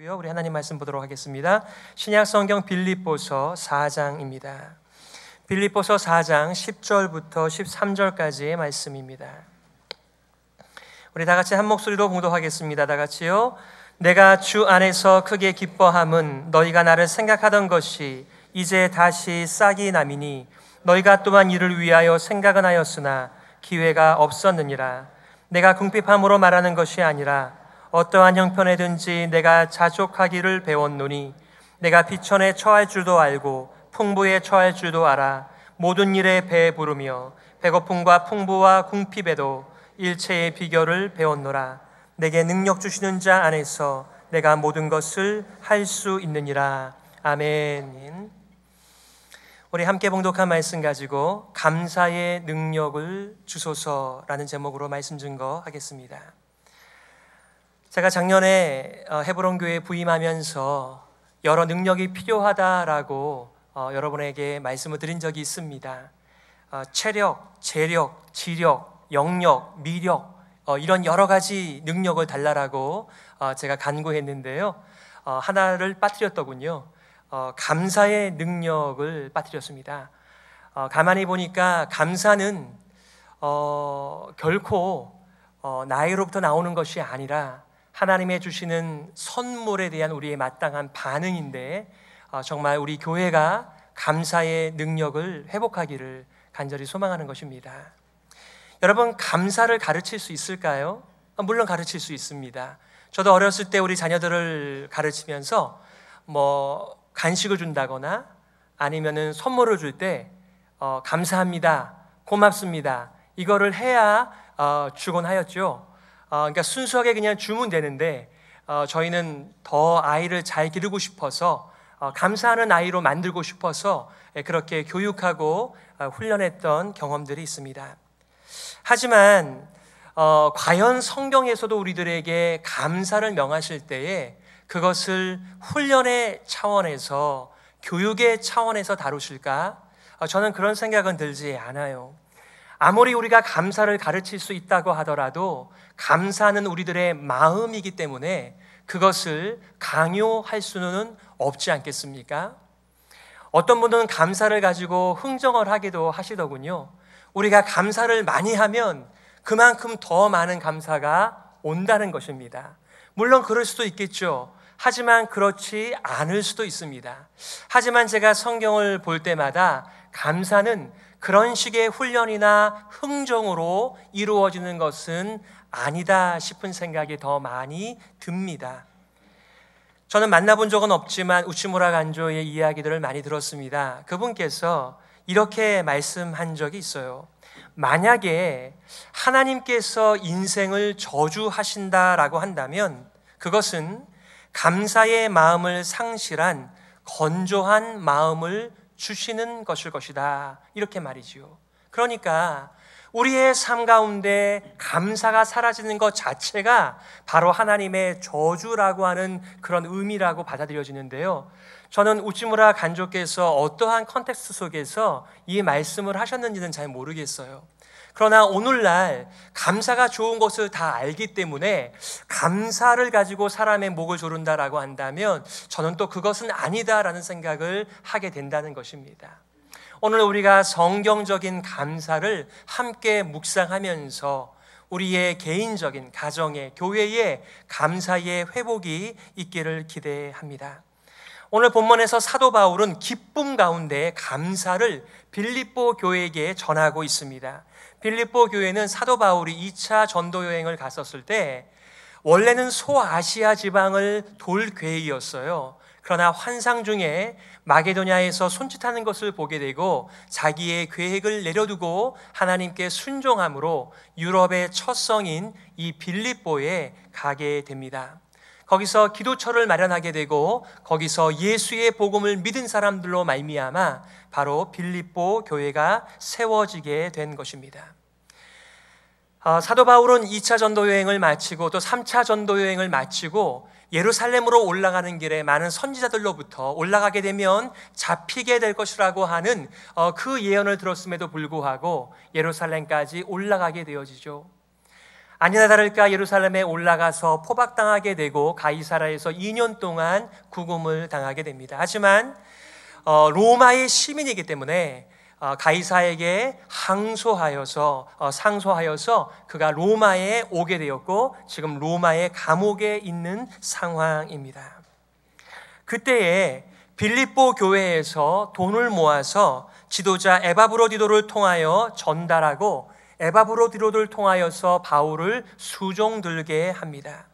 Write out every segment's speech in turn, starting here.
우리 하나님 말씀 보도록 하겠습니다. 신약 성경 빌립보서 4장입니다. 빌립보서 4장 10절부터 13절까지의 말씀입니다. 우리 다 같이 한 목소리로 봉독하겠습니다. 다 같이요. 내가 주 안에서 크게 기뻐함은 너희가 나를 생각하던 것이 이제 다시 싹이 남이니 너희가 또한 이를 위하여 생각은 하였으나 기회가 없었느니라. 내가 궁핍함으로 말하는 것이 아니라 어떠한 형편에든지 내가 자족하기를 배웠노니 내가 비천에 처할 줄도 알고 풍부에 처할 줄도 알아. 모든 일에 배부르며 배고픔과 풍부와 궁핍에도 일체의 비결을 배웠노라. 내게 능력 주시는 자 안에서 내가 모든 것을 할 수 있느니라. 아멘. 우리 함께 봉독한 말씀 가지고 감사의 능력을 주소서라는 제목으로 말씀 증거하겠습니다. 제가 작년에 헤브론 교회에 부임하면서 여러 능력이 필요하다라고 여러분에게 말씀을 드린 적이 있습니다. 체력, 재력, 지력, 영력, 미력 이런 여러 가지 능력을 달라라고 제가 간구했는데요. 하나를 빠뜨렸더군요. 감사의 능력을 빠뜨렸습니다. 가만히 보니까 감사는 결코 나이로부터 나오는 것이 아니라 하나님의 주시는 선물에 대한 우리의 마땅한 반응인데 정말 우리 교회가 감사의 능력을 회복하기를 간절히 소망하는 것입니다. 여러분, 감사를 가르칠 수 있을까요? 물론 가르칠 수 있습니다. 저도 어렸을 때 우리 자녀들을 가르치면서 간식을 준다거나 아니면은 선물을 줄 때 감사합니다, 고맙습니다 이거를 해야 주곤 하였죠. 그러니까 순수하게 그냥 주면 되는데 저희는 더 아이를 잘 기르고 싶어서 감사하는 아이로 만들고 싶어서 그렇게 교육하고 훈련했던 경험들이 있습니다. 하지만 과연 성경에서도 우리들에게 감사를 명하실 때에 그것을 훈련의 차원에서 교육의 차원에서 다루실까? 저는 그런 생각은 들지 않아요. 아무리 우리가 감사를 가르칠 수 있다고 하더라도 감사는 우리들의 마음이기 때문에 그것을 강요할 수는 없지 않겠습니까? 어떤 분은 감사를 가지고 흥정을 하기도 하시더군요. 우리가 감사를 많이 하면 그만큼 더 많은 감사가 온다는 것입니다. 물론 그럴 수도 있겠죠. 하지만 그렇지 않을 수도 있습니다. 하지만 제가 성경을 볼 때마다 감사는 그런 식의 훈련이나 흥정으로 이루어지는 것은 아니다 싶은 생각이 더 많이 듭니다. 저는 만나본 적은 없지만 우치무라 간조의 이야기들을 많이 들었습니다. 그분께서 이렇게 말씀한 적이 있어요. 만약에 하나님께서 인생을 저주하신다라고 한다면 그것은 감사의 마음을 상실한 건조한 마음을 주시는 것일 것이다, 이렇게 말이지요. 그러니까 우리의 삶 가운데 감사가 사라지는 것 자체가 바로 하나님의 저주라고 하는 그런 의미라고 받아들여지는데요. 저는 우치무라 간조께서 어떠한 컨텍스트 속에서 이 말씀을 하셨는지는 잘 모르겠어요. 그러나 오늘날 감사가 좋은 것을 다 알기 때문에 감사를 가지고 사람의 목을 조른다라고 한다면 저는 또 그것은 아니다라는 생각을 하게 된다는 것입니다. 오늘 우리가 성경적인 감사를 함께 묵상하면서 우리의 개인적인 가정의 교회의 감사의 회복이 있기를 기대합니다. 오늘 본문에서 사도 바울은 기쁨 가운데 감사를 빌립보 교회에게 전하고 있습니다. 빌립보 교회는 사도 바울이 2차 전도 여행을 갔었을 때 원래는 소아시아 지방을 돌 계획이었어요. 그러나 환상 중에 마게도냐에서 손짓하는 것을 보게 되고 자기의 계획을 내려두고 하나님께 순종함으로 유럽의 첫 성인 이 빌립보에 가게 됩니다. 거기서 기도처를 마련하게 되고 거기서 예수의 복음을 믿은 사람들로 말미암아 바로 빌립보 교회가 세워지게 된 것입니다. 사도 바울은 2차 전도 여행을 마치고 또 3차 전도 여행을 마치고 예루살렘으로 올라가는 길에 많은 선지자들로부터 올라가게 되면 잡히게 될 것이라고 하는 그 예언을 들었음에도 불구하고 예루살렘까지 올라가게 되어지죠. 아니나 다를까 예루살렘에 올라가서 포박당하게 되고 가이사라에서 2년 동안 구금을 당하게 됩니다. 하지만 로마의 시민이기 때문에 가이사에게 상소하여서 그가 로마에 오게 되었고 지금 로마의 감옥에 있는 상황입니다. 그때에 빌립보 교회에서 돈을 모아서 지도자 에바브로디도를 통하여 전달하고 에바브로디도를 통하여서 바울을 수종들게 합니다.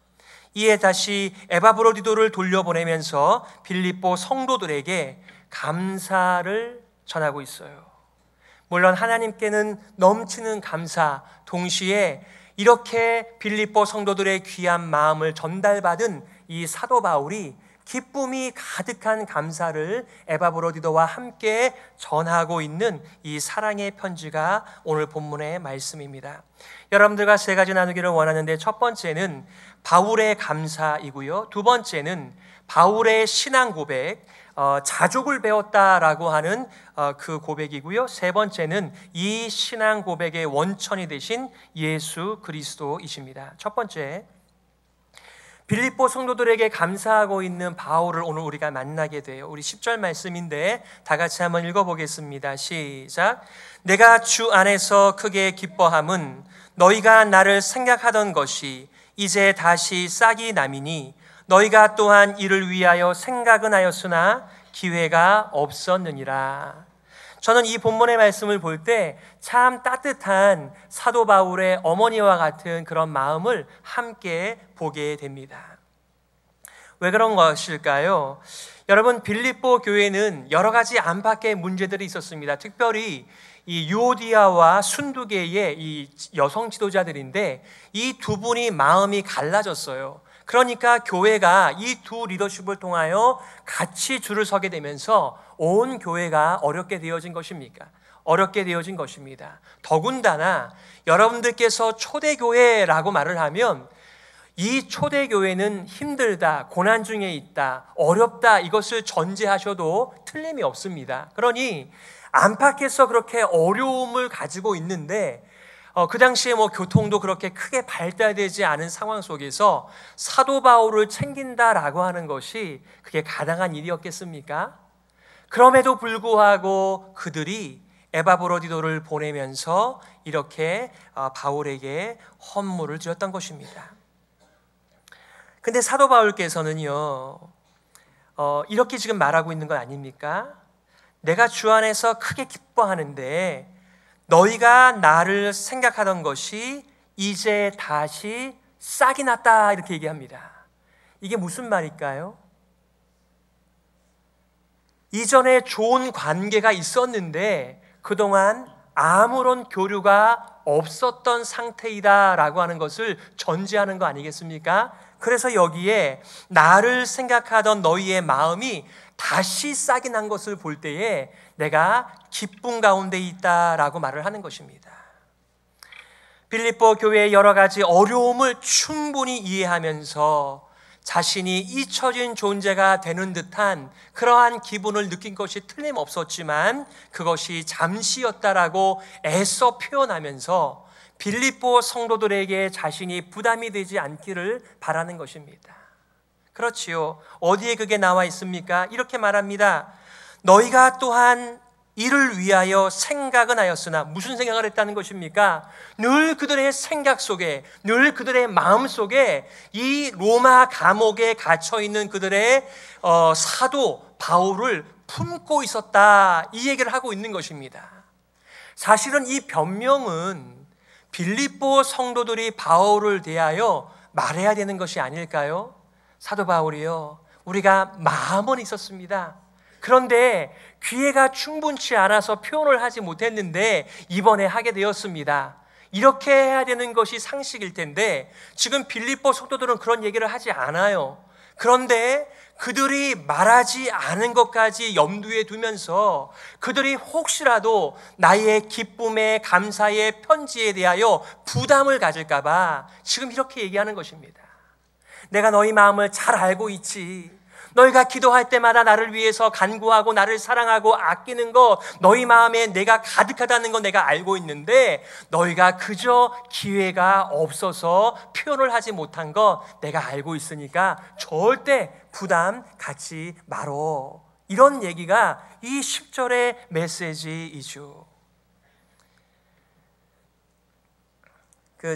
이에 다시 에바브로디도를 돌려보내면서 빌립보 성도들에게 감사를 전하고 있어요. 물론 하나님께는 넘치는 감사, 동시에 이렇게 빌립보 성도들의 귀한 마음을 전달받은 이 사도 바울이 기쁨이 가득한 감사를 에바브로디도와 함께 전하고 있는 이 사랑의 편지가 오늘 본문의 말씀입니다. 여러분들과 세 가지 나누기를 원하는데, 첫 번째는 바울의 감사이고요, 두 번째는 바울의 신앙 고백, 자족을 배웠다라고 하는 그 고백이고요, 세 번째는 이 신앙 고백의 원천이 되신 예수 그리스도이십니다. 첫 번째, 빌립보 성도들에게 감사하고 있는 바울을 오늘 우리가 만나게 돼요. 우리 10절 말씀인데 다 같이 한번 읽어보겠습니다. 시작. 내가 주 안에서 크게 기뻐함은 너희가 나를 생각하던 것이 이제 다시 싹이 남이니 너희가 또한 이를 위하여 생각은 하였으나 기회가 없었느니라. 저는 이 본문의 말씀을 볼 때 참 따뜻한 사도 바울의 어머니와 같은 그런 마음을 함께 보게 됩니다. 왜 그런 것일까요? 여러분, 빌립보 교회는 여러 가지 안팎의 문제들이 있었습니다. 특별히 이 유오디아와 순두계의 이 여성 지도자들인데 이 두 분이 마음이 갈라졌어요. 그러니까 교회가 이 두 리더십을 통하여 같이 줄을 서게 되면서 온 교회가 어렵게 되어진 것입니다. 더군다나 여러분들께서 초대교회라고 말을 하면 이 초대교회는 힘들다, 고난 중에 있다, 어렵다, 이것을 전제하셔도 틀림이 없습니다. 그러니 안팎에서 그렇게 어려움을 가지고 있는데 그 당시에 교통도 그렇게 크게 발달되지 않은 상황 속에서 사도 바울을 챙긴다라고 하는 것이 그게 가능한 일이었겠습니까? 그럼에도 불구하고 그들이 에바브로디도를 보내면서 이렇게 바울에게 헌물을 드렸던 것입니다. 근데 사도 바울께서는요, 이렇게 지금 말하고 있는 건 아닙니까? 내가 주 안에서 크게 기뻐하는데 너희가 나를 생각하던 것이 이제 다시 싹이 났다, 이렇게 얘기합니다. 이게 무슨 말일까요? 이전에 좋은 관계가 있었는데 그동안 아무런 교류가 없었던 상태이다라고 하는 것을 전제하는 거 아니겠습니까? 그래서 여기에 나를 생각하던 너희의 마음이 다시 싹이 난 것을 볼 때에 내가 기쁨 가운데 있다라고 말을 하는 것입니다. 빌립보 교회의 여러 가지 어려움을 충분히 이해하면서 자신이 잊혀진 존재가 되는 듯한 그러한 기분을 느낀 것이 틀림없었지만 그것이 잠시였다라고 애써 표현하면서 빌립보 성도들에게 자신이 부담이 되지 않기를 바라는 것입니다. 그렇지요. 어디에 그게 나와 있습니까? 이렇게 말합니다. 너희가 또한 이를 위하여 생각은 하였으나, 무슨 생각을 했다는 것입니까? 늘 그들의 생각 속에, 늘 그들의 마음 속에 이 로마 감옥에 갇혀있는 그들의 사도 바울을 품고 있었다, 이 얘기를 하고 있는 것입니다. 사실은 이 변명은 빌립보 성도들이 바울을 대하여 말해야 되는 것이 아닐까요? 사도 바울이요, 우리가 마음은 있었습니다. 그런데 기회가 충분치 않아서 표현을 하지 못했는데 이번에 하게 되었습니다. 이렇게 해야 되는 것이 상식일 텐데 지금 빌립보 성도들은 그런 얘기를 하지 않아요. 그런데 그들이 말하지 않은 것까지 염두에 두면서 그들이 혹시라도 나의 기쁨의 감사의 편지에 대하여 부담을 가질까 봐 지금 이렇게 얘기하는 것입니다. 내가 너희 마음을 잘 알고 있지. 너희가 기도할 때마다 나를 위해서 간구하고 나를 사랑하고 아끼는 거, 너희 마음에 내가 가득하다는 거 내가 알고 있는데 너희가 그저 기회가 없어서 표현을 하지 못한 거 내가 알고 있으니까 절대 부담 갖지 말어. 이런 얘기가 이 10절의 메시지이죠.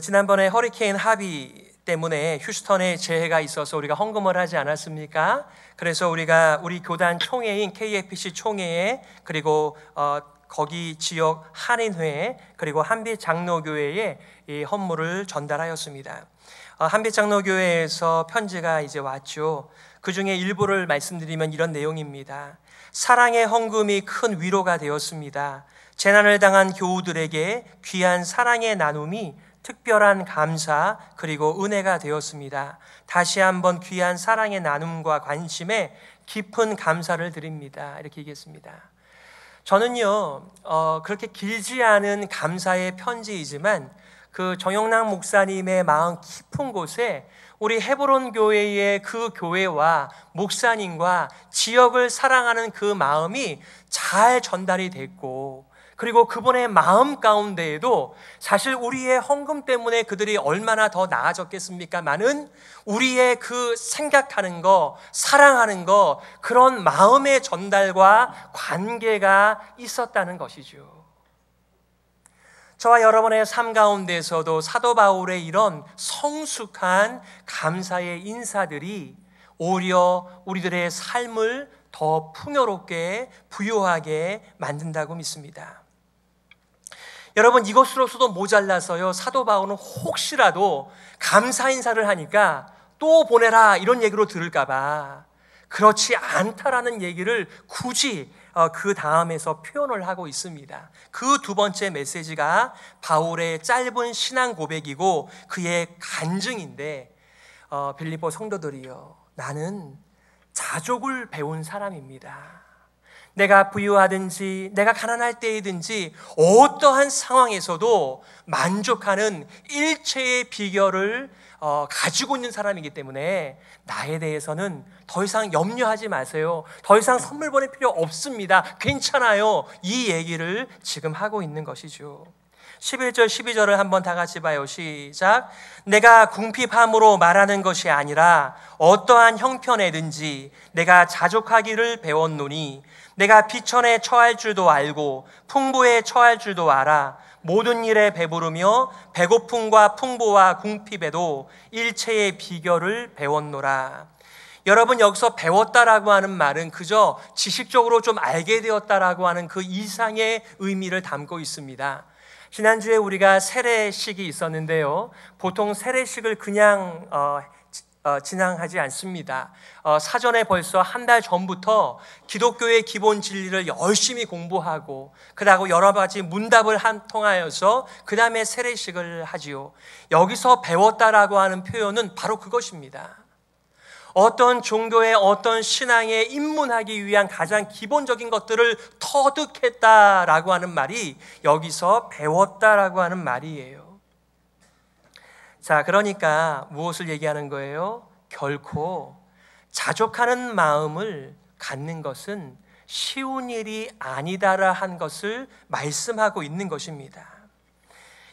지난번에 허리케인 하비 때문에 휴스턴에 재해가 있어서 우리가 헌금을 하지 않았습니까? 그래서 우리가 우리 교단 총회인 KFC 총회에, 그리고 거기 지역 한인회, 그리고 한빛장로교회에 이 헌물을 전달하였습니다. 한빛장로교회에서 편지가 이제 왔죠. 그 중에 일부를 말씀드리면 이런 내용입니다. 사랑의 헌금이 큰 위로가 되었습니다. 재난을 당한 교우들에게 귀한 사랑의 나눔이 특별한 감사 그리고 은혜가 되었습니다. 다시 한번 귀한 사랑의 나눔과 관심에 깊은 감사를 드립니다. 이렇게 얘기했습니다. 저는요, 그렇게 길지 않은 감사의 편지이지만 그 정영락 목사님의 마음 깊은 곳에 우리 헤브론 교회의 그 교회와 목사님과 지역을 사랑하는 그 마음이 잘 전달이 됐고, 그리고 그분의 마음 가운데에도 사실 우리의 헌금 때문에 그들이 얼마나 더 나아졌겠습니까? 많은 우리의 그 생각하는 거, 사랑하는 거, 그런 마음의 전달과 관계가 있었다는 것이죠. 저와 여러분의 삶 가운데서도 사도 바울의 이런 성숙한 감사의 인사들이 오히려 우리들의 삶을 더 풍요롭게 부유하게 만든다고 믿습니다. 여러분, 이것으로서도 모자라서요, 사도 바울은 혹시라도 감사 인사를 하니까 또 보내라 이런 얘기로 들을까 봐 그렇지 않다라는 얘기를 굳이 그 다음에서 표현을 하고 있습니다. 그 두 번째 메시지가 바울의 짧은 신앙 고백이고 그의 간증인데, 빌립보 성도들이요, 나는 자족을 배운 사람입니다. 내가 부유하든지 내가 가난할 때이든지 어떠한 상황에서도 만족하는 일체의 비결을 가지고 있는 사람이기 때문에 나에 대해서는 더 이상 염려하지 마세요. 더 이상 선물 보낼 필요 없습니다. 괜찮아요. 이 얘기를 지금 하고 있는 것이죠. 11절 12절을 한번 다 같이 봐요. 시작. 내가 궁핍함으로 말하는 것이 아니라 어떠한 형편에든지 내가 자족하기를 배웠노니 내가 비천에 처할 줄도 알고 풍부에 처할 줄도 알아. 모든 일에 배부르며 배고픔과 풍부와 궁핍에도 일체의 비결을 배웠노라. 여러분, 여기서 배웠다라고 하는 말은 그저 지식적으로 좀 알게 되었다라고 하는 그 이상의 의미를 담고 있습니다. 지난주에 우리가 세례식이 있었는데요, 보통 세례식을 그냥 진행하지 않습니다. 사전에 벌써 한 달 전부터 기독교의 기본 진리를 열심히 공부하고 그러고 여러 가지 문답을 통하여서 그 다음에 세례식을 하지요. 여기서 배웠다라고 하는 표현은 바로 그것입니다. 어떤 종교의 어떤 신앙에 입문하기 위한 가장 기본적인 것들을 터득했다라고 하는 말이 여기서 배웠다라고 하는 말이에요. 자, 그러니까 무엇을 얘기하는 거예요? 결코 자족하는 마음을 갖는 것은 쉬운 일이 아니다라 한 것을 말씀하고 있는 것입니다.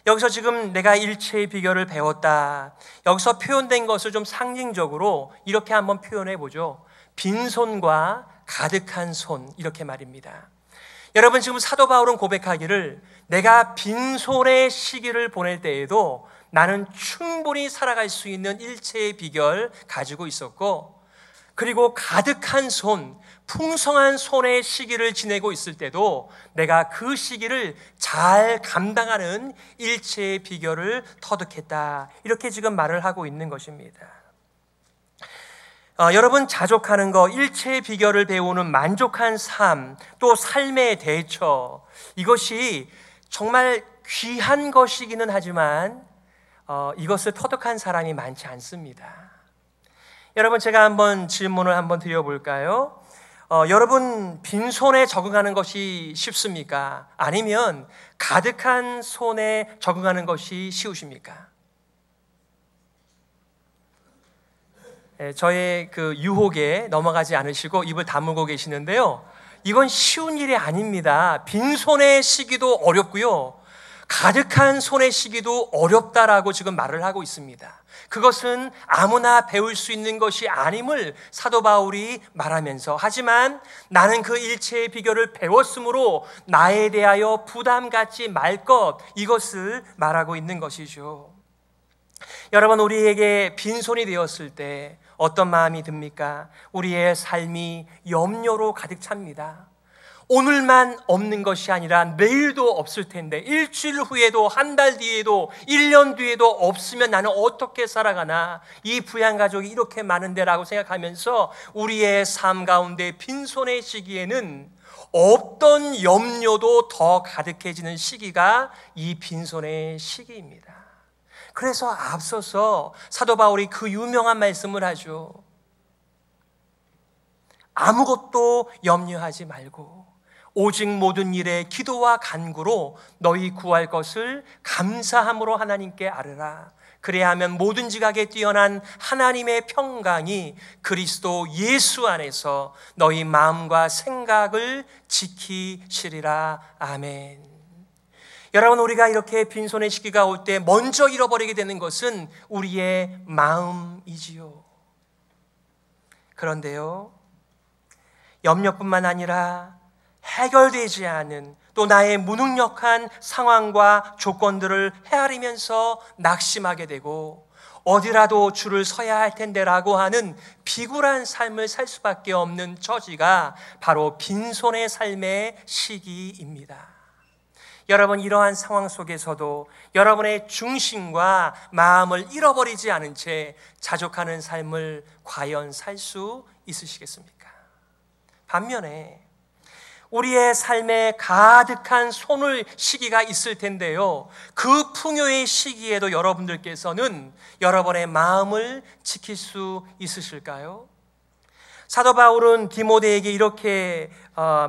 여기서 지금 내가 일체의 비결을 배웠다, 여기서 표현된 것을 좀 상징적으로 이렇게 한번 표현해 보죠. 빈손과 가득한 손, 이렇게 말입니다. 여러분, 지금 사도 바울은 고백하기를 내가 빈손의 시기를 보낼 때에도 나는 충분히 살아갈 수 있는 일체의 비결 가지고 있었고, 그리고 가득한 손, 풍성한 손의 시기를 지내고 있을 때도 내가 그 시기를 잘 감당하는 일체의 비결을 터득했다, 이렇게 지금 말을 하고 있는 것입니다. 여러분, 자족하는 거, 일체의 비결을 배우는 만족한 삶, 또 삶의 대처, 이것이 정말 귀한 것이기는 하지만 이것을 터득한 사람이 많지 않습니다. 여러분, 제가 한번 질문을 한번 드려볼까요? 여러분, 빈손에 적응하는 것이 쉽습니까? 아니면 가득한 손에 적응하는 것이 쉬우십니까? 저의 그 유혹에 넘어가지 않으시고 입을 다물고 계시는데요. 이건 쉬운 일이 아닙니다. 빈손에 쉬기도 어렵고요. 가득한 손에 쉬기도 어렵다라고 지금 말을 하고 있습니다. 그것은 아무나 배울 수 있는 것이 아님을 사도 바울이 말하면서, 하지만 나는 그 일체의 비결을 배웠으므로 나에 대하여 부담 갖지 말 것, 이것을 말하고 있는 것이죠. 여러분, 우리에게 빈손이 되었을 때 어떤 마음이 듭니까? 우리의 삶이 염려로 가득 찹니다. 오늘만 없는 것이 아니라 내일도 없을 텐데, 일주일 후에도, 한 달 뒤에도, 1년 뒤에도 없으면 나는 어떻게 살아가나, 이 부양가족이 이렇게 많은데 라고 생각하면서 우리의 삶 가운데 빈손의 시기에는 없던 염려도 더 가득해지는 시기가 이 빈손의 시기입니다. 그래서 앞서서 사도 바울이 그 유명한 말씀을 하죠. 아무것도 염려하지 말고 오직 모든 일에 기도와 간구로 너희 구할 것을 감사함으로 하나님께 아뢰라. 그래야 하면 모든 지각에 뛰어난 하나님의 평강이 그리스도 예수 안에서 너희 마음과 생각을 지키시리라. 아멘. 여러분, 우리가 이렇게 빈손의 시기가 올 때 먼저 잃어버리게 되는 것은 우리의 마음이지요. 그런데요, 염려뿐만 아니라 해결되지 않은, 또 나의 무능력한 상황과 조건들을 헤아리면서 낙심하게 되고 어디라도 줄을 서야 할 텐데라고 하는 비굴한 삶을 살 수밖에 없는 처지가 바로 빈손의 삶의 시기입니다. 여러분, 이러한 상황 속에서도 여러분의 중심과 마음을 잃어버리지 않은 채 자족하는 삶을 과연 살 수 있으시겠습니까? 반면에 우리의 삶에 가득한 손을 시기가 있을 텐데요, 그 풍요의 시기에도 여러분들께서는 여러분의 마음을 지킬 수 있으실까요? 사도 바울은 디모데에게 이렇게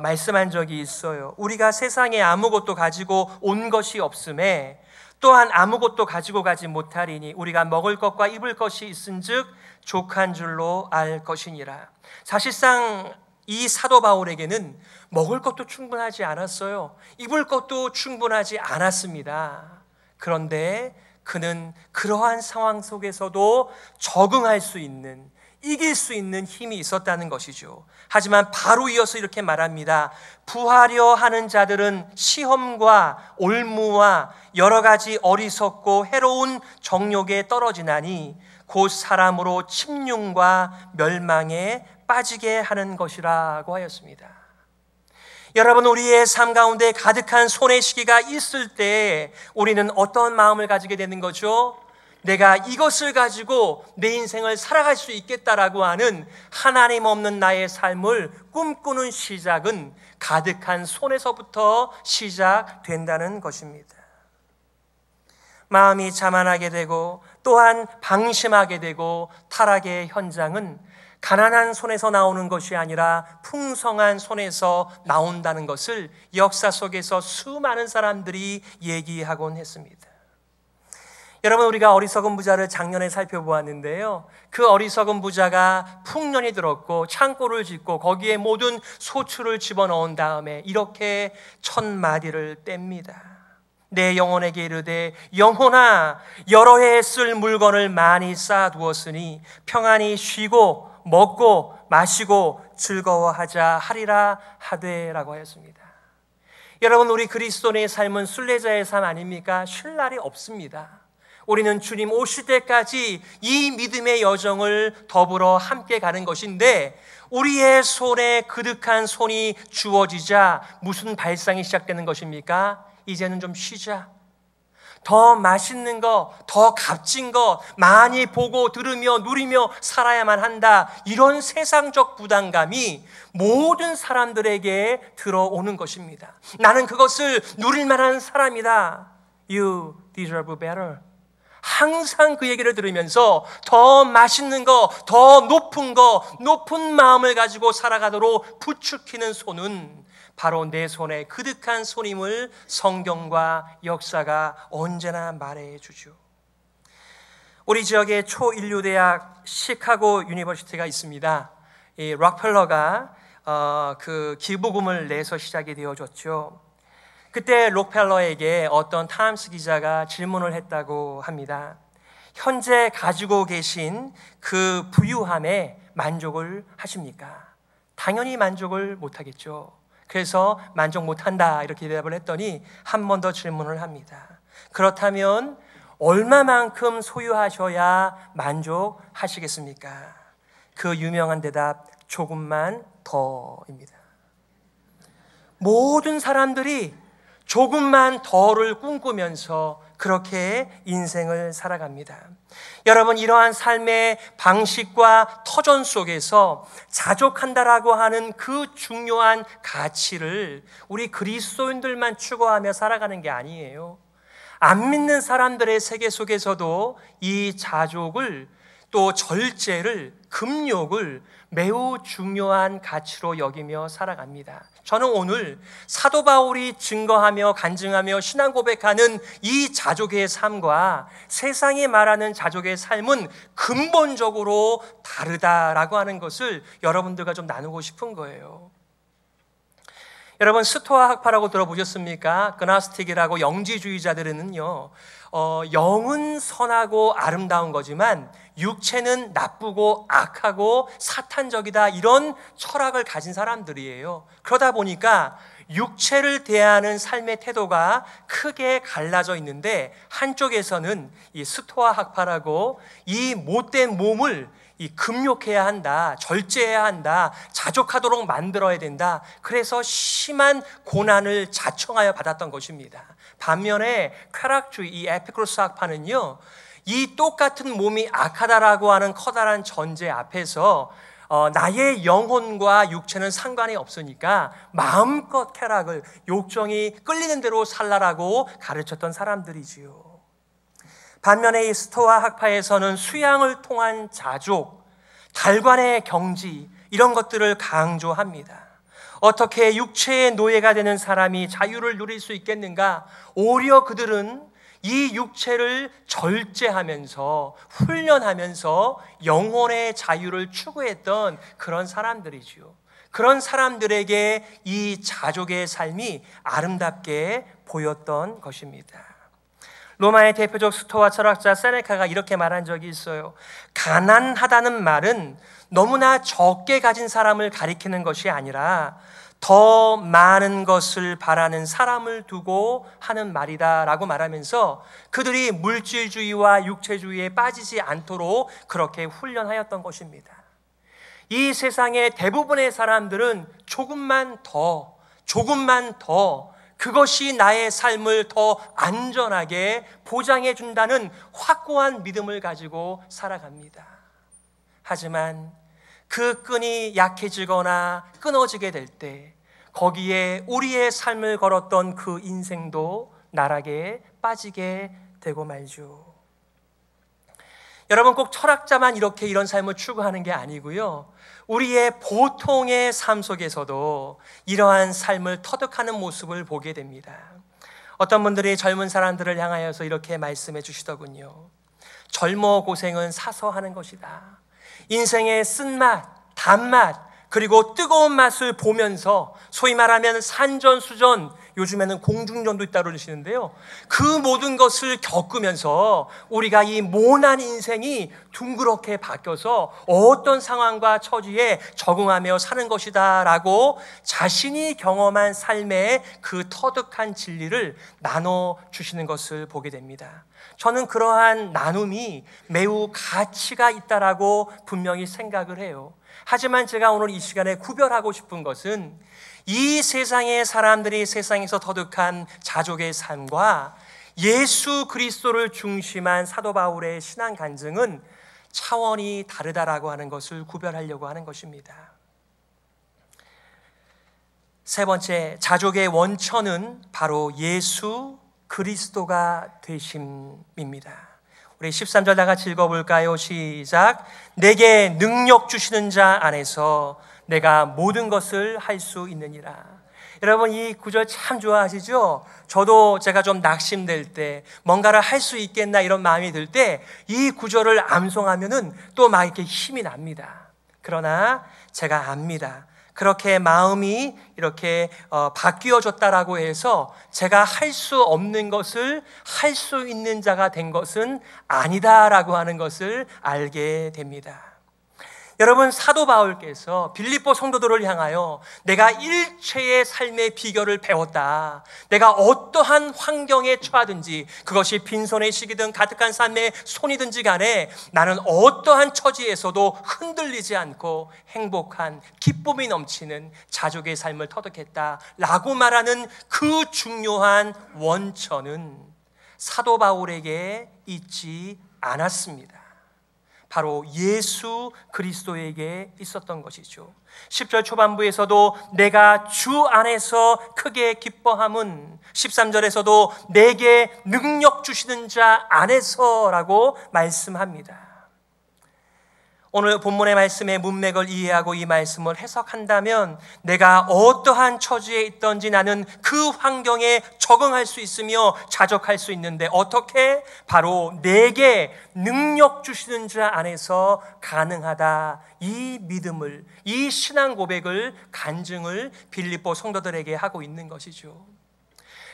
말씀한 적이 있어요. 우리가 세상에 아무것도 가지고 온 것이 없음에 또한 아무것도 가지고 가지 못하리니 우리가 먹을 것과 입을 것이 있은즉 족한 줄로 알 것이니라. 사실상 이 사도 바울에게는 먹을 것도 충분하지 않았어요. 입을 것도 충분하지 않았습니다. 그런데 그는 그러한 상황 속에서도 적응할 수 있는, 이길 수 있는 힘이 있었다는 것이죠. 하지만 바로 이어서 이렇게 말합니다. 부하려 하는 자들은 시험과 올무와 여러 가지 어리석고 해로운 정욕에 떨어지나니 곧 사람으로 침륜과 멸망에 빠지게 하는 것이라고 하였습니다. 여러분, 우리의 삶 가운데 가득한 손의 시기가 있을 때 우리는 어떤 마음을 가지게 되는 거죠? 내가 이것을 가지고 내 인생을 살아갈 수 있겠다라고 하는 하나님 없는 나의 삶을 꿈꾸는 시작은 가득한 손에서부터 시작된다는 것입니다. 마음이 자만하게 되고 또한 방심하게 되고 타락의 현장은 가난한 손에서 나오는 것이 아니라 풍성한 손에서 나온다는 것을 역사 속에서 수많은 사람들이 얘기하곤 했습니다. 여러분, 우리가 어리석은 부자를 작년에 살펴보았는데요, 그 어리석은 부자가 풍년이 들었고 창고를 짓고 거기에 모든 소출을 집어넣은 다음에 이렇게 1000마디를 뗍니다. 내 영혼에게 이르되 영혼아, 여러 해 쓸 물건을 많이 쌓아두었으니 평안히 쉬고 먹고 마시고 즐거워하자 하리라 하되라고 하였습니다. 여러분, 우리 그리스도인의 삶은 순례자의 삶 아닙니까? 쉴 날이 없습니다. 우리는 주님 오실 때까지 이 믿음의 여정을 더불어 함께 가는 것인데, 우리의 손에 그득한 손이 주어지자 무슨 발상이 시작되는 것입니까? 이제는 좀 쉬자. 더 맛있는 거, 더 값진 거 많이 보고 들으며 누리며 살아야만 한다. 이런 세상적 부담감이 모든 사람들에게 들어오는 것입니다. 나는 그것을 누릴 만한 사람이다. You deserve better. 항상 그 얘기를 들으면서 더 맛있는 거, 더 높은 거, 높은 마음을 가지고 살아가도록 부추기는 손은 바로 내 손에 그득한 손임을 성경과 역사가 언제나 말해주죠. 우리 지역에 초인류 대학 시카고 유니버시티가 있습니다. 이 록펠러가 그 기부금을 내서 시작이 되어졌죠. 그때 록펠러에게 어떤 타임스 기자가 질문을 했다고 합니다. 현재 가지고 계신 그 부유함에 만족을 하십니까? 당연히 만족을 못하겠죠. 그래서 만족 못한다 이렇게 대답을 했더니 한 번 더 질문을 합니다. 그렇다면 얼마만큼 소유하셔야 만족하시겠습니까? 그 유명한 대답, 조금만 더입니다. 모든 사람들이 조금만 더를 꿈꾸면서 그렇게 인생을 살아갑니다. 여러분, 이러한 삶의 방식과 터전 속에서 자족한다라고 하는 그 중요한 가치를 우리 그리스도인들만 추구하며 살아가는 게 아니에요. 안 믿는 사람들의 세계 속에서도 이 자족을, 또 절제를, 금욕을 매우 중요한 가치로 여기며 살아갑니다. 저는 오늘 사도 바울이 증거하며 간증하며 신앙 고백하는 이 자족의 삶과 세상이 말하는 자족의 삶은 근본적으로 다르다라고 하는 것을 여러분들과 좀 나누고 싶은 거예요. 여러분, 스토아 학파라고 들어보셨습니까? 그나스틱이라고 영지주의자들은요, 영은 선하고 아름다운 거지만 육체는 나쁘고 악하고 사탄적이다, 이런 철학을 가진 사람들이에요. 그러다 보니까 육체를 대하는 삶의 태도가 크게 갈라져 있는데, 한쪽에서는 이 스토아 학파라고 이 못된 몸을 금욕해야 한다, 절제해야 한다, 자족하도록 만들어야 된다, 그래서 심한 고난을 자청하여 받았던 것입니다. 반면에 쾌락주의, 이 에피쿠로스 학파는요, 이 똑같은 몸이 악하다라고 하는 커다란 전제 앞에서 나의 영혼과 육체는 상관이 없으니까 마음껏 쾌락을, 욕정이 끌리는 대로 살라라고 가르쳤던 사람들이지요. 반면에 이 스토아 학파에서는 수양을 통한 자족, 달관의 경지, 이런 것들을 강조합니다. 어떻게 육체의 노예가 되는 사람이 자유를 누릴 수 있겠는가? 오히려 그들은 이 육체를 절제하면서 훈련하면서 영혼의 자유를 추구했던 그런 사람들이지요. 그런 사람들에게 이 자족의 삶이 아름답게 보였던 것입니다. 로마의 대표적 스토아 철학자 세네카가 이렇게 말한 적이 있어요. 가난하다는 말은 너무나 적게 가진 사람을 가리키는 것이 아니라 더 많은 것을 바라는 사람을 두고 하는 말이다 라고 말하면서 그들이 물질주의와 육체주의에 빠지지 않도록 그렇게 훈련하였던 것입니다. 이 세상의 대부분의 사람들은 조금만 더, 그것이 나의 삶을 더 안전하게 보장해 준다는 확고한 믿음을 가지고 살아갑니다. 하지만 그 끈이 약해지거나 끊어지게 될 때 거기에 우리의 삶을 걸었던 그 인생도 나락에 빠지게 되고 말죠. 여러분, 꼭 철학자만 이런 삶을 추구하는 게 아니고요, 우리의 보통의 삶 속에서도 이러한 삶을 터득하는 모습을 보게 됩니다. 어떤 분들이 젊은 사람들을 향하여서 이렇게 말씀해 주시더군요. 젊어 고생은 사서 하는 것이다. 인생의 쓴맛, 단맛, 그리고 뜨거운 맛을 보면서 소위 말하면 산전수전, 요즘에는 공중전도 있다고 그러시는데요, 그 모든 것을 겪으면서 우리가 이 모난 인생이 둥그렇게 바뀌어서 어떤 상황과 처지에 적응하며 사는 것이다 라고 자신이 경험한 삶의 그 터득한 진리를 나눠주시는 것을 보게 됩니다. 저는 그러한 나눔이 매우 가치가 있다라고 분명히 생각을 해요. 하지만 제가 오늘 이 시간에 구별하고 싶은 것은 이 세상의 사람들이 세상에서 터득한 자족의 삶과 예수 그리스도를 중심한 사도 바울의 신앙 간증은 차원이 다르다라고 하는 것을 구별하려고 하는 것입니다. 세 번째, 자족의 원천은 바로 예수 그리스도가 되심입니다. 우리 13절 다 같이 읽어볼까요? 시작. 내게 능력 주시는 자 안에서 내가 모든 것을 할 수 있느니라. 여러분 이 구절 참 좋아하시죠? 저도 제가 좀 낙심될 때 뭔가를 할 수 있겠나 이런 마음이 들 때 이 구절을 암송하면은 또 막 이렇게 힘이 납니다. 그러나 제가 압니다. 그렇게 마음이 이렇게 바뀌어졌다라고 해서 제가 할 수 없는 것을 할 수 있는 자가 된 것은 아니다라고 하는 것을 알게 됩니다. 여러분 사도 바울께서 빌립보 성도들을 향하여 내가 일체의 삶의 비결을 배웠다. 내가 어떠한 환경에 처하든지 그것이 빈손의 시기든 가득한 삶의 손이든지 간에 나는 어떠한 처지에서도 흔들리지 않고 행복한 기쁨이 넘치는 자족의 삶을 터득했다라고 말하는 그 중요한 원천은 사도 바울에게 있지 않았습니다. 바로 예수 그리스도에게 있었던 것이죠. 10절 초반부에서도 내가 주 안에서 크게 기뻐함은 13절에서도 내게 능력 주시는 자 안에서라고 말씀합니다. 오늘 본문의 말씀의 문맥을 이해하고 이 말씀을 해석한다면 내가 어떠한 처지에 있든지 나는 그 환경에 적응할 수 있으며 자족할 수 있는데 어떻게? 바로 내게 능력 주시는 자 안에서 가능하다. 이 믿음을, 이 신앙 고백을 간증을 빌립보 성도들에게 하고 있는 것이죠.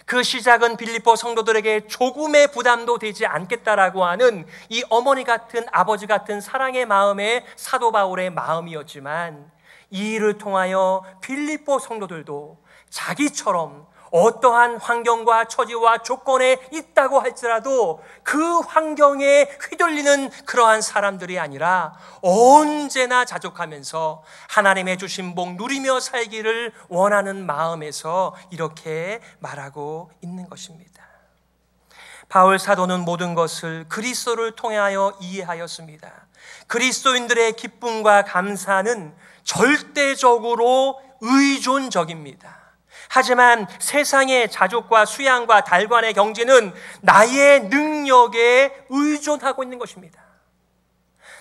그 시작은 빌립보 성도들에게 조금의 부담도 되지 않겠다라고 하는 이 어머니 같은 아버지 같은 사랑의 마음에 사도 바울의 마음이었지만 이 일을 통하여 빌립보 성도들도 자기처럼 어떠한 환경과 처지와 조건에 있다고 할지라도 그 환경에 휘둘리는 그러한 사람들이 아니라 언제나 자족하면서 하나님의 주신 복 누리며 살기를 원하는 마음에서 이렇게 말하고 있는 것입니다. 바울 사도는 모든 것을 그리스도를 통하여 이해하였습니다. 그리스도인들의 기쁨과 감사는 절대적으로 의존적입니다. 하지만 세상의 자족과 수양과 달관의 경지는 나의 능력에 의존하고 있는 것입니다.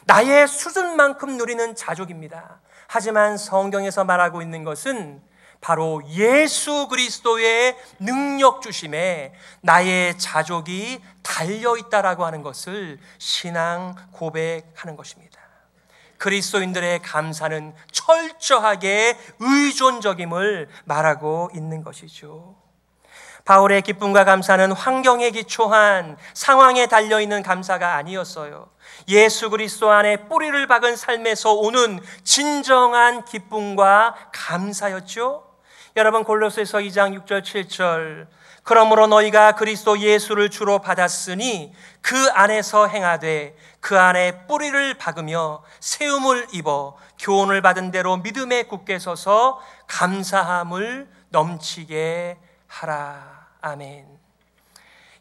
나의 수준만큼 누리는 자족입니다. 하지만 성경에서 말하고 있는 것은 바로 예수 그리스도의 능력 주심에 나의 자족이 달려있다라고 하는 것을 신앙 고백하는 것입니다. 그리스도인들의 감사는 철저하게 의존적임을 말하고 있는 것이죠. 바울의 기쁨과 감사는 환경에 기초한 상황에 달려있는 감사가 아니었어요. 예수 그리스도 안에 뿌리를 박은 삶에서 오는 진정한 기쁨과 감사였죠. 여러분 골로새서 2장 6절 7절 그러므로 너희가 그리스도 예수를 주로 받았으니 그 안에서 행하되 그 안에 뿌리를 박으며 세움을 입어 교훈을 받은 대로 믿음에 굳게 서서 감사함을 넘치게 하라. 아멘.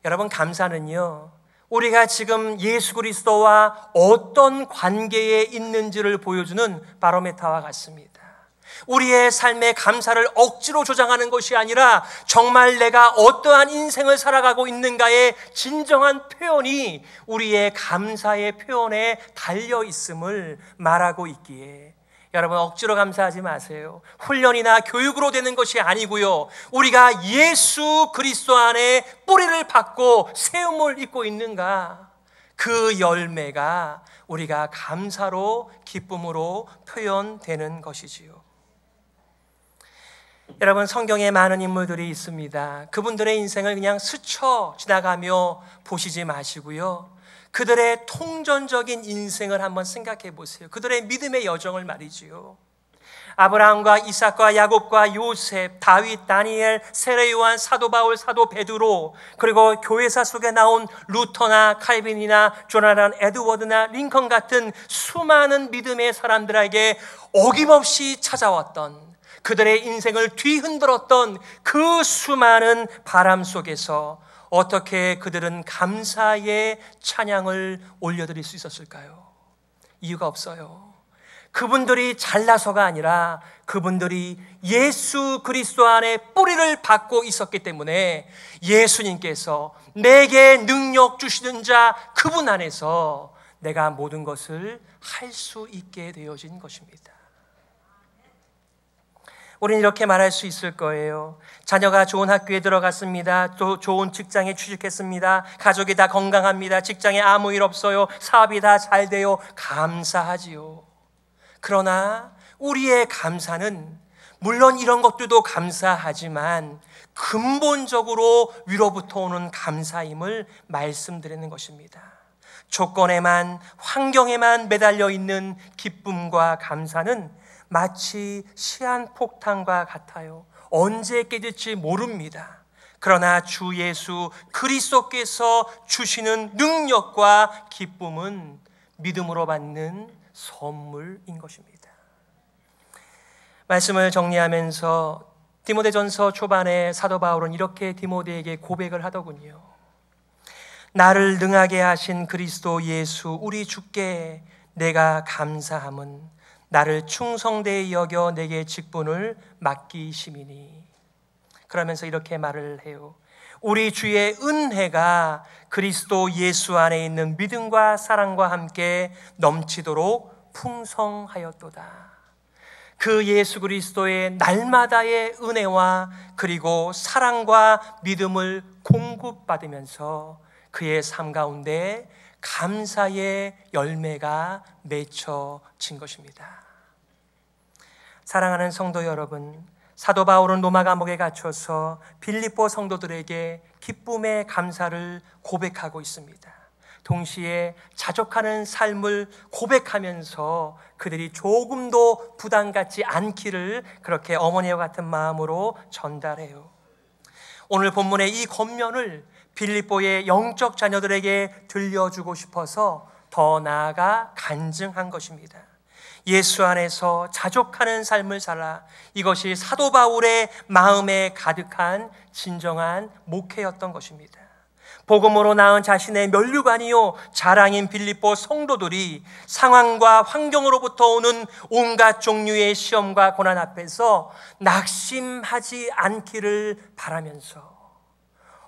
여러분 감사는요 우리가 지금 예수 그리스도와 어떤 관계에 있는지를 보여주는 바로메타와 같습니다. 우리의 삶의 감사를 억지로 조장하는 것이 아니라 정말 내가 어떠한 인생을 살아가고 있는가의 진정한 표현이 우리의 감사의 표현에 달려있음을 말하고 있기에 여러분 억지로 감사하지 마세요. 훈련이나 교육으로 되는 것이 아니고요, 우리가 예수 그리스도 안에 뿌리를 박고 세움을 입고 있는가, 그 열매가 우리가 감사로 기쁨으로 표현되는 것이지요. 여러분 성경에 많은 인물들이 있습니다. 그분들의 인생을 그냥 스쳐 지나가며 보시지 마시고요, 그들의 통전적인 인생을 한번 생각해 보세요. 그들의 믿음의 여정을 말이지요. 아브라함과 이삭과 야곱과 요셉, 다윗, 다니엘, 세례 요한, 사도 바울, 사도 베드로, 그리고 교회사 속에 나온 루터나 칼빈이나 조나단 에드워드나 링컨 같은 수많은 믿음의 사람들에게 어김없이 찾아왔던, 그들의 인생을 뒤흔들었던 그 수많은 바람 속에서 어떻게 그들은 감사의 찬양을 올려드릴 수 있었을까요? 이유가 없어요. 그분들이 잘나서가 아니라 그분들이 예수 그리스도 안에 뿌리를 박고 있었기 때문에 예수님께서 내게 능력 주시는 자 그분 안에서 내가 모든 것을 할 수 있게 되어진 것입니다. 우리는 이렇게 말할 수 있을 거예요. 자녀가 좋은 학교에 들어갔습니다. 또 좋은 직장에 취직했습니다. 가족이 다 건강합니다. 직장에 아무 일 없어요. 사업이 다 잘 돼요. 감사하지요. 그러나 우리의 감사는 물론 이런 것들도 감사하지만 근본적으로 위로부터 오는 감사임을 말씀드리는 것입니다. 조건에만, 환경에만 매달려 있는 기쁨과 감사는 마치 시한폭탄과 같아요. 언제 깨질지 모릅니다. 그러나 주 예수 그리스도께서 주시는 능력과 기쁨은 믿음으로 받는 선물인 것입니다. 말씀을 정리하면서 디모데전서 초반에 사도 바울은 이렇게 디모데에게 고백을 하더군요. 나를 능하게 하신 그리스도 예수 우리 주께 내가 감사함은 나를 충성되이 여겨 내게 직분을 맡기심이니. 그러면서 이렇게 말을 해요. 우리 주의 은혜가 그리스도 예수 안에 있는 믿음과 사랑과 함께 넘치도록 풍성하였도다. 그 예수 그리스도의 날마다의 은혜와 그리고 사랑과 믿음을 공급받으면서 그의 삶 가운데 감사의 열매가 맺혀진 것입니다. 사랑하는 성도 여러분, 사도 바울은 로마 감옥에 갇혀서 빌립보 성도들에게 기쁨의 감사를 고백하고 있습니다. 동시에 자족하는 삶을 고백하면서 그들이 조금도 부담 갖지 않기를 그렇게 어머니와 같은 마음으로 전달해요. 오늘 본문의 이 겉면을 빌립보의 영적 자녀들에게 들려주고 싶어서 더 나아가 간증한 것입니다. 예수 안에서 자족하는 삶을 살아, 이것이 사도 바울의 마음에 가득한 진정한 목회였던 것입니다. 복음으로 낳은 자신의 면류관이요 자랑인 빌립보 성도들이 상황과 환경으로부터 오는 온갖 종류의 시험과 고난 앞에서 낙심하지 않기를 바라면서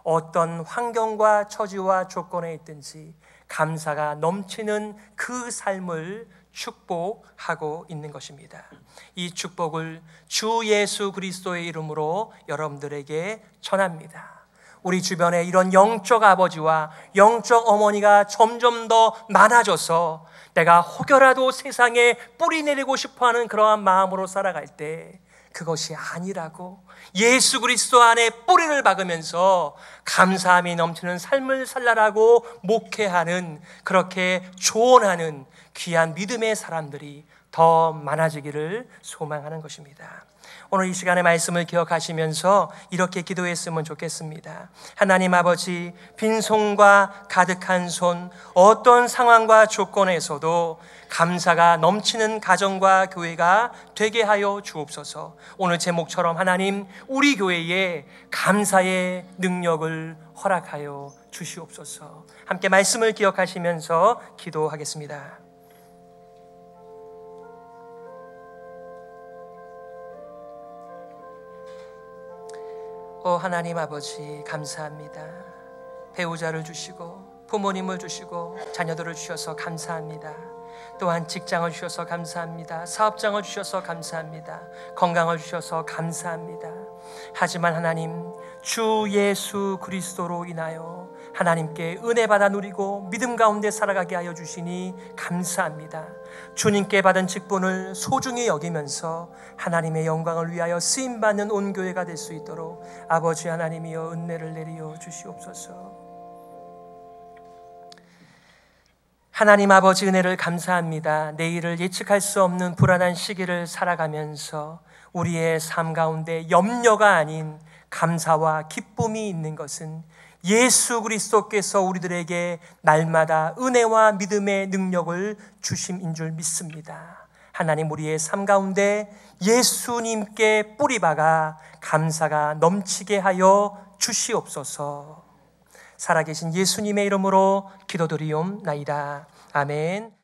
어떤 환경과 처지와 조건에 있든지 감사가 넘치는 그 삶을 축복하고 있는 것입니다. 이 축복을 주 예수 그리스도의 이름으로 여러분들에게 전합니다. 우리 주변에 이런 영적 아버지와 영적 어머니가 점점 더 많아져서 내가 혹여라도 세상에 뿌리 내리고 싶어하는 그러한 마음으로 살아갈 때 그것이 아니라고 예수 그리스도 안에 뿌리를 박으면서 감사함이 넘치는 삶을 살라라고 목회하는, 그렇게 조언하는 귀한 믿음의 사람들이 더 많아지기를 소망하는 것입니다. 오늘 이 시간의 말씀을 기억하시면서 이렇게 기도했으면 좋겠습니다. 하나님 아버지, 빈손과 가득한 손, 어떤 상황과 조건에서도 감사가 넘치는 가정과 교회가 되게 하여 주옵소서. 오늘 제목처럼 하나님, 우리 교회에 감사의 능력을 허락하여 주시옵소서. 함께 말씀을 기억하시면서 기도하겠습니다. 하나님 아버지, 감사합니다. 배우자를 주시고 부모님을 주시고 자녀들을 주셔서 감사합니다. 또한 직장을 주셔서 감사합니다. 사업장을 주셔서 감사합니다. 건강을 주셔서 감사합니다. 하지만 하나님, 주 예수 그리스도로 인하여 하나님께 은혜 받아 누리고 믿음 가운데 살아가게 하여 주시니 감사합니다. 주님께 받은 직분을 소중히 여기면서 하나님의 영광을 위하여 쓰임받는 온 교회가 될 수 있도록 아버지 하나님이여 은혜를 내리어 주시옵소서. 하나님 아버지, 은혜를 감사합니다. 내일을 예측할 수 없는 불안한 시기를 살아가면서 우리의 삶 가운데 염려가 아닌 감사와 기쁨이 있는 것은 예수 그리스도께서 우리들에게 날마다 은혜와 믿음의 능력을 주심인 줄 믿습니다. 하나님, 우리의 삶 가운데 예수님께 뿌리박아 감사가 넘치게 하여 주시옵소서. 살아계신 예수님의 이름으로 기도드리옵나이다. 아멘.